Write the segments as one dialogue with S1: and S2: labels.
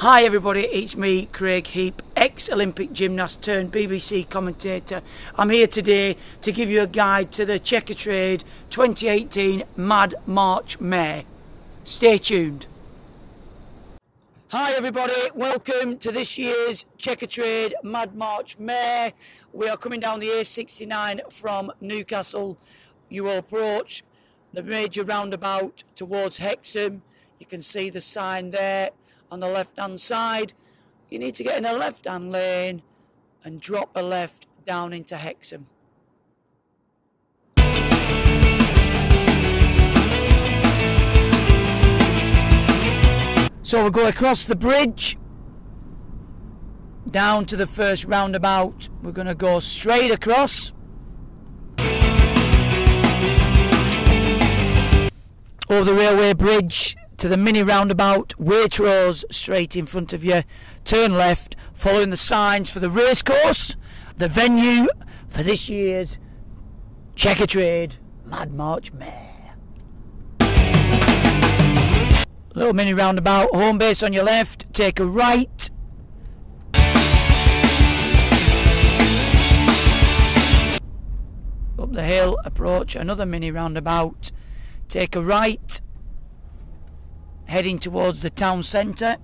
S1: Hi everybody, it's me, Craig Heap, ex-Olympic gymnast turned BBC commentator. I'm here today to give you a guide to the Checkatrade 2018 Mad March Mare. Stay tuned. Hi everybody, welcome to this year's Checkatrade Mad March Mare. We are coming down the A69 from Newcastle. You will approach the major roundabout towards Hexham. You can see the sign there on the left hand side. You need to get in a left hand lane and drop a left down into Hexham. So we'll go across the bridge down to the first roundabout. We're going to go straight across over the railway bridge to the mini roundabout, Waitrose straight in front of you. Turn left, following the signs for the racecourse, the venue for this year's Checkatrade Mad March Mare. Little mini roundabout, home base on your left, take a right. Up the hill, approach another mini roundabout, take a right. Heading towards the town centre.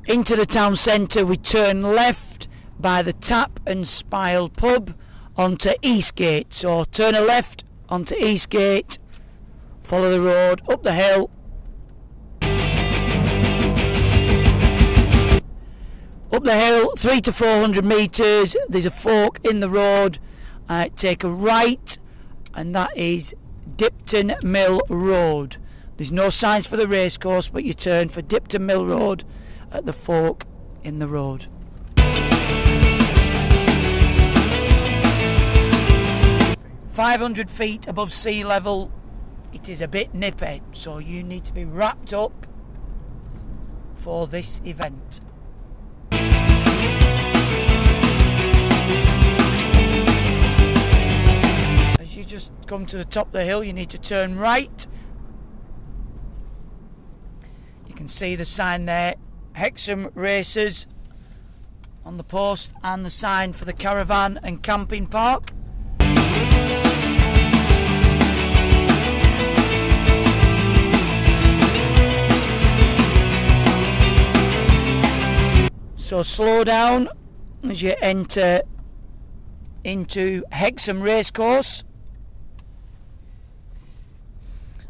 S1: Into the town centre we turn left by the Tap and Spile pub onto Eastgate. So turn a left onto Eastgate, follow the road up the hill. Up the hill 300 to 400 metres, there's a fork in the road. Take a right, and that is Dipton Mill Road. There's no signs for the racecourse, but you turn for Dipton Mill Road at the fork in the road. $500 above sea level. It is a bit nippy, so you need to be wrapped up for this event. You just come to the top of the hill, you need to turn right. You can see the sign there, Hexham Races on the post, and the sign for the caravan and camping park. So slow down as you enter into Hexham Racecourse.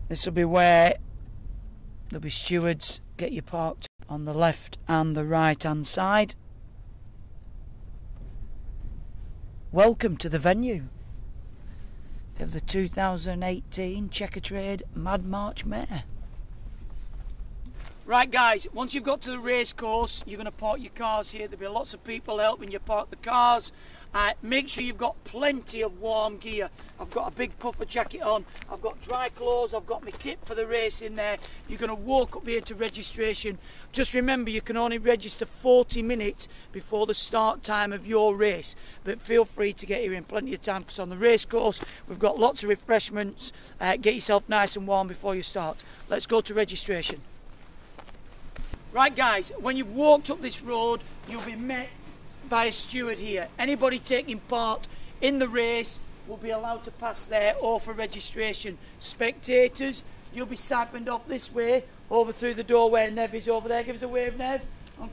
S1: This will be where there'll be stewards get you parked on the left and the right hand side. Welcome to the venue of the 2018 Checkatrade Mad March Mare. Right guys, once you've got to the race course, you're going to park your cars here. There'll be lots of people helping you park the cars. Make sure you've got plenty of warm gear. I've got a big puffer jacket on, I've got dry clothes, I've got my kit for the race in there. You're going to walk up here to registration. Just remember, you can only register 40 minutes before the start time of your race, but feel free to get here in plenty of time, because on the race course we've got lots of refreshments. Get yourself nice and warm before you start. Let's go to registration. Right guys, when you've walked up this road, you'll be met by a steward here. Anybody taking part in the race will be allowed to pass there or for registration. Spectators, you'll be siphoned off this way, over through the door where Nev is over there. Give us a wave, Nev.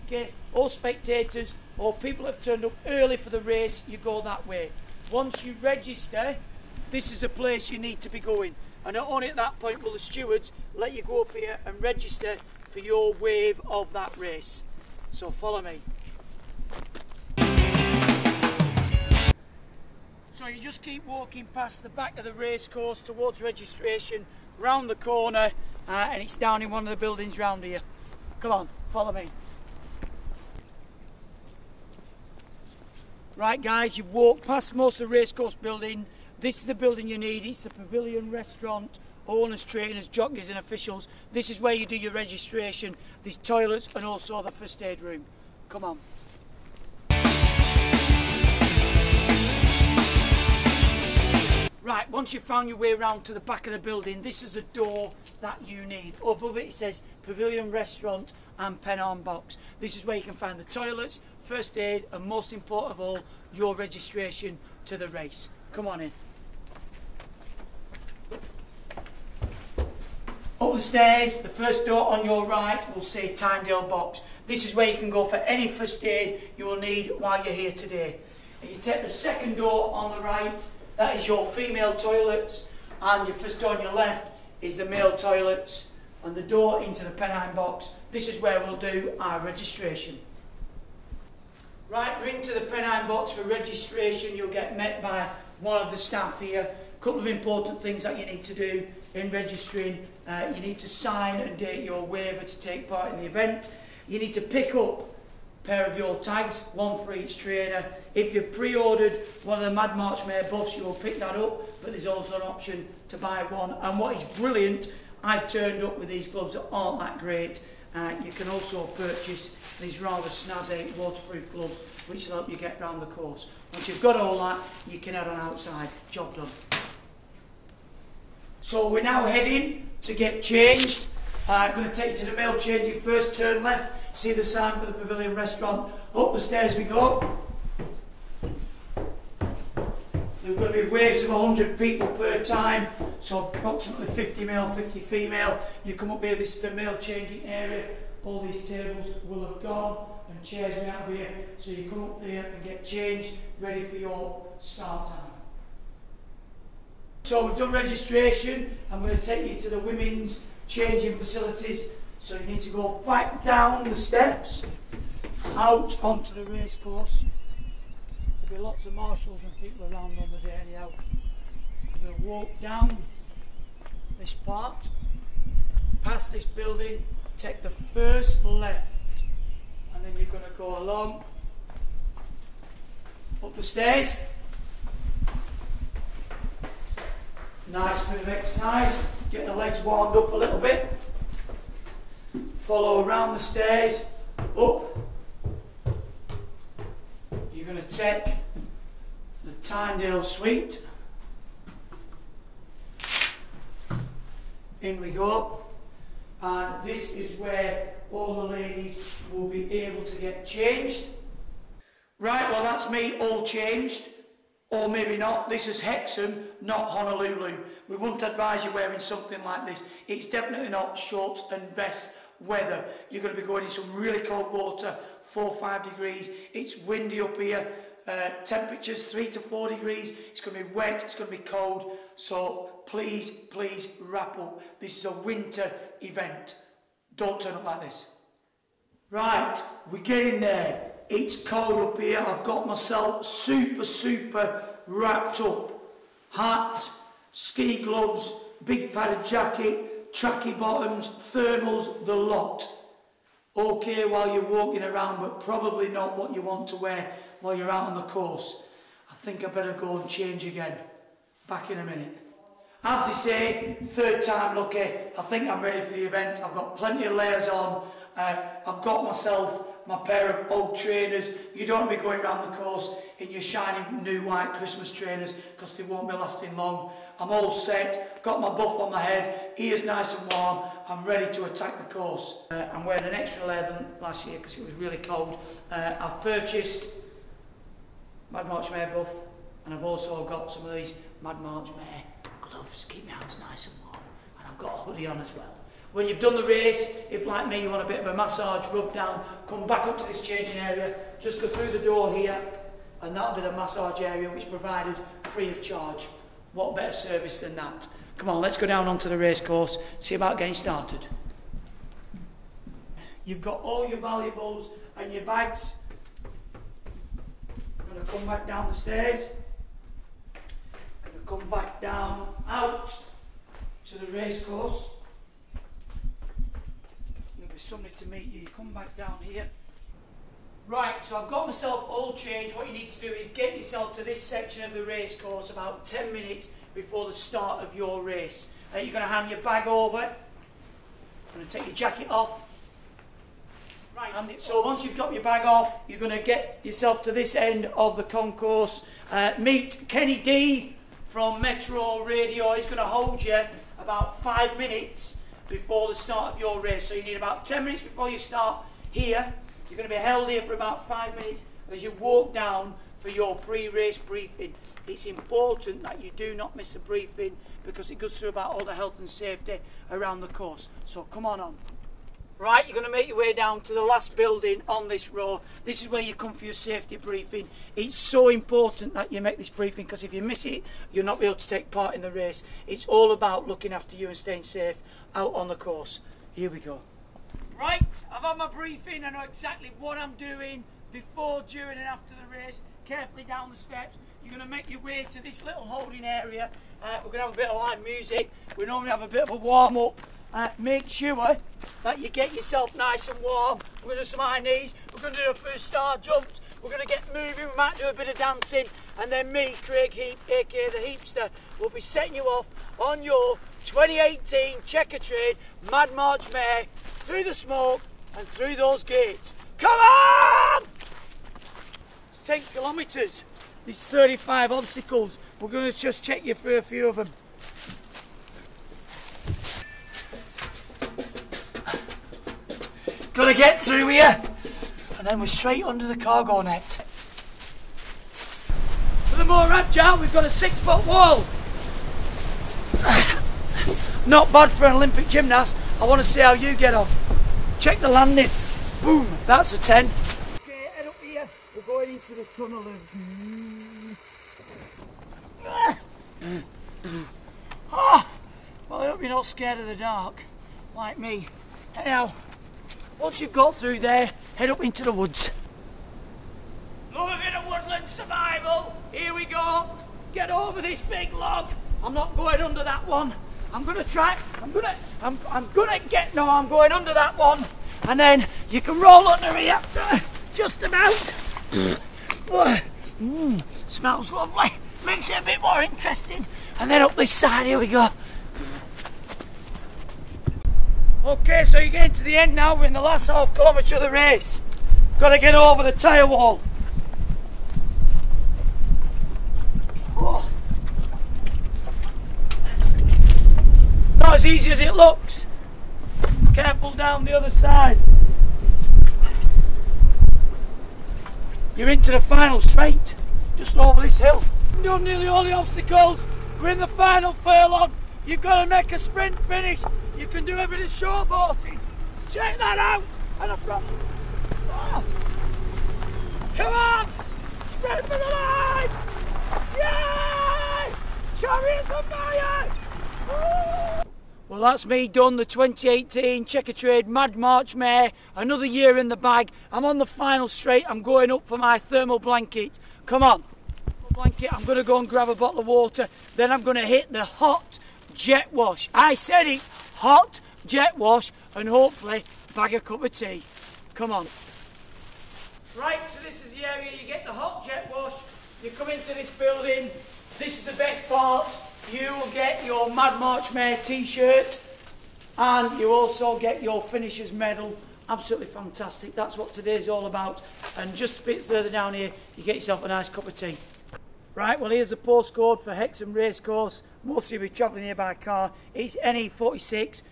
S1: Okay, all spectators or people that have turned up early for the race, you go that way. Once you register, this is a place you need to be going, and only at that point will the stewards let you go up here and register for your wave of that race. So follow me. So you just keep walking past the back of the race course towards registration, round the corner, and it's down in one of the buildings round here. Come on, follow me. Right guys, you've walked past most of the racecourse building. This is the building you need. It's the Pavilion Restaurant. Owners, trainers, jockeys and officials. This is where you do your registration. There's toilets and also the first aid room. Come on. Right, once you've found your way around to the back of the building, this is the door that you need. Above it, it says Pavilion Restaurant and Pen Box. This is where you can find the toilets, first aid, and most important of all, your registration to the race. Come on in. Up the stairs, the first door on your right will say Tynedale Box. This is where you can go for any first aid you will need while you're here today. And you take the second door on the right, that is your female toilets, and your first door on your left is the male toilets, and the door into the Pen Box. This is where we'll do our registration. Right, we're into the Pen Box for registration. You'll get met by one of the staff here. A couple of important things that you need to do in registering. You need to sign and date your waiver to take part in the event. You need to pick up a pair of your tags, one for each trainer. If you've pre-ordered one of the Mad March Mare buffs, you will pick that up, but there's also an option to buy one. And what is brilliant, I've turned up with these gloves that aren't that great. You can also purchase these rather snazzy waterproof gloves, which will help you get round the course. Once you've got all that, you can head on outside. Job done. So we're now heading to get changed. I'm going to take you to the male changing first, turn left, see the sign for the Pavilion Restaurant. Up the stairs we go. There are going to be waves of 100 people per time, so approximately 50 male, 50 female. You come up here, this is the male changing area. All these tables will have gone and chairs will be out of here, so you come up there and get changed, ready for your start time. So we've done registration. I'm going to take you to the women's changing facilities. So you need to go back down the steps, out onto the race course. There'll be lots of marshals and people around on the day anyhow. You're going to walk down this part, past this building, take the first left, and then you're going to go along, up the stairs. Nice bit of exercise, get the legs warmed up a little bit. Follow around the stairs, up. You're going to take the Tynedale Suite. In we go. And this is where all the ladies will be able to get changed. Right, well that's me all changed. Or maybe not. This is Hexham, not Honolulu. We wouldn't advise you wearing something like this. It's definitely not shorts and vest weather. You're going to be going in some really cold water, 4 or 5 degrees. It's windy up here. Temperatures 3 to 4 degrees. It's going to be wet, it's going to be cold. So please, please wrap up. This is a winter event. Don't turn up like this. Right, we're getting there. It's cold up here. I've got myself super wrapped up. Hat, ski gloves, big padded jacket, tracky bottoms, thermals, the lot. Okay while you're walking around, but probably not what you want to wear while you're out on the course. I think I better go and change again. Back in a minute. As they say, third time lucky. I think I'm ready for the event. I've got plenty of layers on. I've got myself my pair of old trainers. You don't want to be going around the course in your shiny new white Christmas trainers because they won't be lasting long. I'm all set, got my buff on my head, ears nice and warm, I'm ready to attack the course. I'm wearing an extra layer than last year because it was really cold. I've purchased Mad March Mare buff, and I've also got some of these Mad March Mare gloves, keep my hands nice and warm, and I've got a hoodie on as well. When you've done the race, if like me you want a bit of a massage, rub down, come back up to this changing area, just go through the door here, and that'll be the massage area which is provided free of charge. What better service than that? Come on, let's go down onto the race course, see about getting started. You've got all your valuables and your bags. I'm going to come back down the stairs. I'm going to come back down out to the race course. Somebody to meet you. You come back down here. Right, so I've got myself all changed. What you need to do is get yourself to this section of the race course about 10 minutes before the start of your race. You're going to hand your bag over. You're going to take your jacket off. Right, so once you've dropped your bag off, you're going to get yourself to this end of the concourse. Meet Kenny D from Metro Radio. He's going to hold you about 5 minutes before the start of your race. So you need about 10 minutes before you start here. You're going to be held here for about 5 minutes as you walk down for your pre-race briefing. It's important that you do not miss a briefing because it goes through about all the health and safety around the course. So come on. Right, you're going to make your way down to the last building on this row. This is where you come for your safety briefing. It's so important that you make this briefing because if you miss it, you'll not be able to take part in the race. It's all about looking after you and staying safe out on the course. Here we go. Right, I've had my briefing. I know exactly what I'm doing before, during and after the race. Carefully down the steps. You're going to make your way to this little holding area. We're going to have a bit of live music. We normally have a bit of a warm-up. Make sure that you get yourself nice and warm. We're going to do some high knees. We're going to do a few star jumps. We're going to get moving. We might do a bit of dancing. And then me, Craig Heap, aka the Heapster, will be setting you off on your 2018 Checker Trade Mad March Mare through the smoke and through those gates. Come on! It's 10 kilometres. There's 35 obstacles. We're going to just check you through a few of them. Got to get through here, and then we're straight under the cargo net. For the more agile, we've got a 6-foot wall. Not bad for an Olympic gymnast. I want to see how you get on. Check the landing. Boom, that's a 10. Okay, head up here. We're going into the tunnel. Oh, well, I hope you're not scared of the dark, like me. Anyhow, once you've got through there, head up into the woods. Love a bit of woodland survival. Here we go. Get over this big log. I'm not going under that one. I'm going under that one. And then you can roll under here. Just about. Smells lovely. Makes it a bit more interesting. And then up this side, here we go. Okay, so you're getting to the end now. We're in the last half kilometre of the race. Got to get over the tyre wall. Oh. Not as easy as it looks. Careful down the other side. You're into the final straight, just over this hill. We've done nearly all the obstacles. We're in the final furlong. You've got to make a sprint finish. You can do a bit of showboating. Check that out. And I've got... Oh. Come on! Sprint for the line! Yay! Chariots of fire! Woo! Well, that's me done, the 2018 Checker Trade Mad March Mare. Another year in the bag. I'm on the final straight. I'm going up for my thermal blanket. Come on. Blanket. I'm going to go and grab a bottle of water. Then I'm going to hit the hot jet wash. I said it. Hot jet wash, and hopefully bag a cup of tea. Come on. Right, so this is the area you get the hot jet wash. You come into this building. This is the best part. You will get your Mad March Mare t-shirt, and you also get your finisher's medal. Absolutely fantastic. That's what today's all about. And just a bit further down here, you get yourself a nice cup of tea. Right, well, here's the postcode for Hexham Racecourse. Most of you will be travelling here by car. It's NE46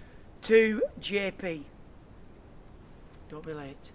S1: 2JP. Don't be late.